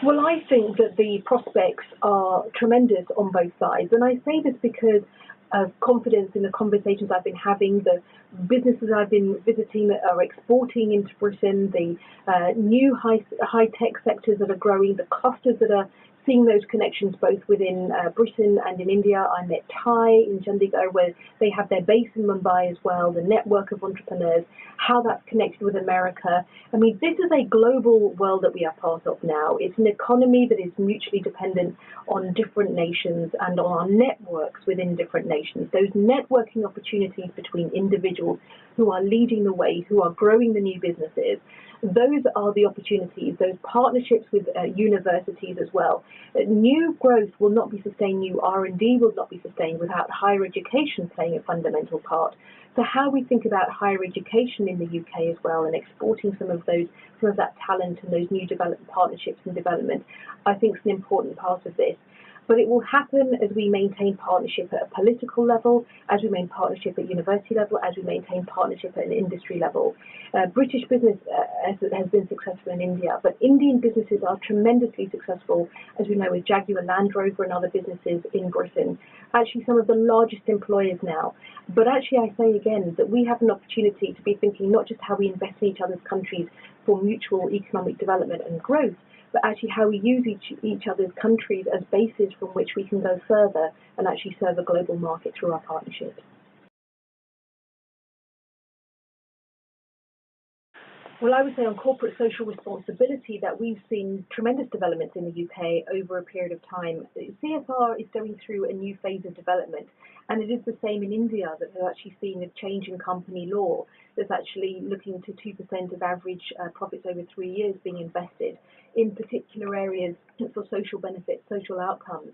Well, I think that the prospects are tremendous on both sides, and I say this because of confidence in the conversations I've been having. The businesses I've been visiting that are exporting into Britain, the new high-tech sectors that are growing, the clusters that are seeing those connections both within Britain and in India. I met Thai in Chandigarh, where they have their base in Mumbai as well, the network of entrepreneurs, how that's connected with America. I mean, this is a global world that we are part of now. It's an economy that is mutually dependent on different nations and on our networks within different nations. Those networking opportunities between individuals who are leading the way, who are growing the new businesses, those are the opportunities, those partnerships with universities as well. New growth will not be sustained, new R&D will not be sustained without higher education playing a fundamental part. So how we think about higher education in the UK as well and exporting some of that talent and those new development partnerships and development, I think is an important part of this. But it will happen as we maintain partnership at a political level, as we maintain partnership at university level, as we maintain partnership at an industry level. British business has been successful in India, but Indian businesses are tremendously successful, as we know, with Jaguar Land Rover and other businesses in Britain. Actually, some of the largest employers now. But actually, I say again that we have an opportunity to be thinking not just how we invest in each other's countries for mutual economic development and growth, but actually how we use each other's countries as bases from which we can go further and actually serve a global market through our partnerships. Well, I would say on corporate social responsibility that we've seen tremendous developments in the UK over a period of time. CSR is going through a new phase of development, and it is the same in India, that they're actually seeing a change in company law that's actually looking to 2% of average profits over 3 years being invested in particular areas for social benefits, social outcomes.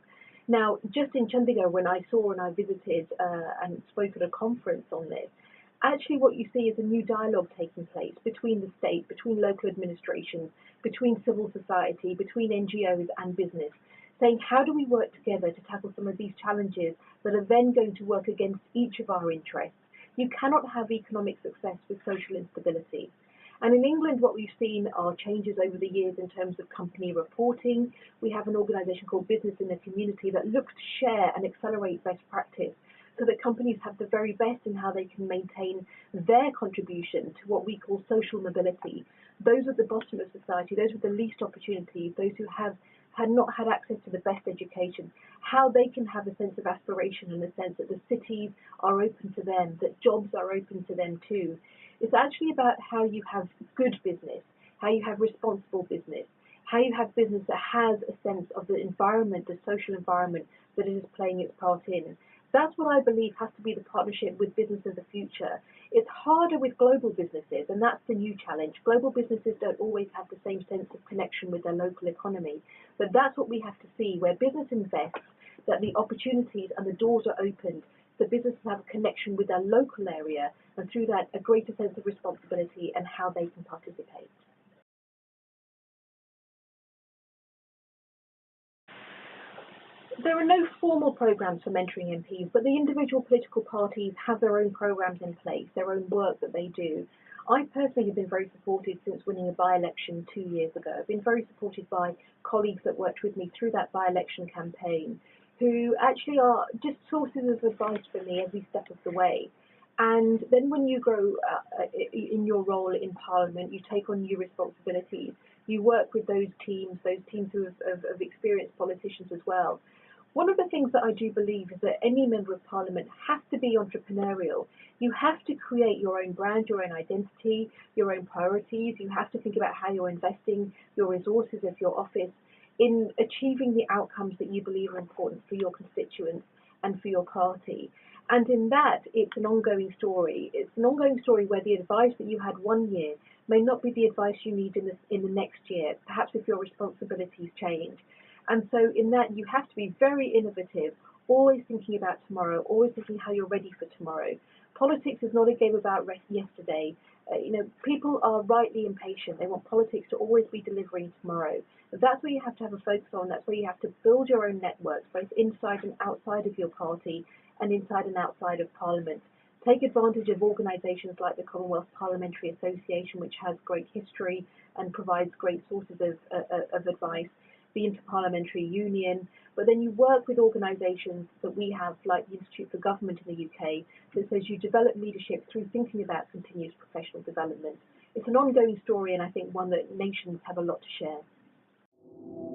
Now, just in Chandigarh, when I saw and I visited and spoke at a conference on this, actually what you see is a new dialogue taking place between the state, between local administrations, between civil society, between NGOs and business, saying how do we work together to tackle some of these challenges that are then going to work against each of our interests. You cannot have economic success with social instability. And in England, what we've seen are changes over the years in terms of company reporting. We have an organisation called Business in the Community that looks to share and accelerate best practice, so that companies have the very best in how they can maintain their contribution to what we call social mobility. Those at the bottom of society, those with the least opportunity, those who had not had access to the best education, how they can have a sense of aspiration and a sense that the cities are open to them, that jobs are open to them too. It's actually about how you have good business, how you have responsible business, how you have business that has a sense of the environment, the social environment that it is playing its part in. That's what I believe has to be the partnership with business of the future. It's harder with global businesses, and that's the new challenge. Global businesses don't always have the same sense of connection with their local economy. But that's what we have to see, where business invests, that the opportunities and the doors are opened, so businesses have a connection with their local area, and through that, a greater sense of responsibility and how they can participate. There are no formal programmes for mentoring MPs, but the individual political parties have their own programmes in place, their own work that they do. I personally have been very supported since winning a by-election 2 years ago. I've been very supported by colleagues that worked with me through that by-election campaign, who actually are just sources of advice for me every step of the way. And then when you grow in your role in Parliament, you take on new responsibilities. You work with those teams who have experienced politicians as well. One of the things that I do believe is that any member of Parliament has to be entrepreneurial. You have to create your own brand, your own identity, your own priorities. You have to think about how you're investing your resources of your office in achieving the outcomes that you believe are important for your constituents and for your party. And in that, it's an ongoing story. It's an ongoing story where the advice that you had 1 year may not be the advice you need in the next year, perhaps if your responsibilities change. And so in that, you have to be very innovative, always thinking about tomorrow, always thinking how you're ready for tomorrow. Politics is not a game about yesterday. People are rightly impatient. They want politics to always be delivering tomorrow. But that's where you have to have a focus on. That's where you have to build your own networks, both inside and outside of your party and inside and outside of Parliament. Take advantage of organisations like the Commonwealth Parliamentary Association, which has great history and provides great sources of advice. the Interparliamentary Union, but then you work with organisations that we have, like the Institute for Government in the UK, that says you develop leadership through thinking about continuous professional development. It's an ongoing story, and I think one that nations have a lot to share.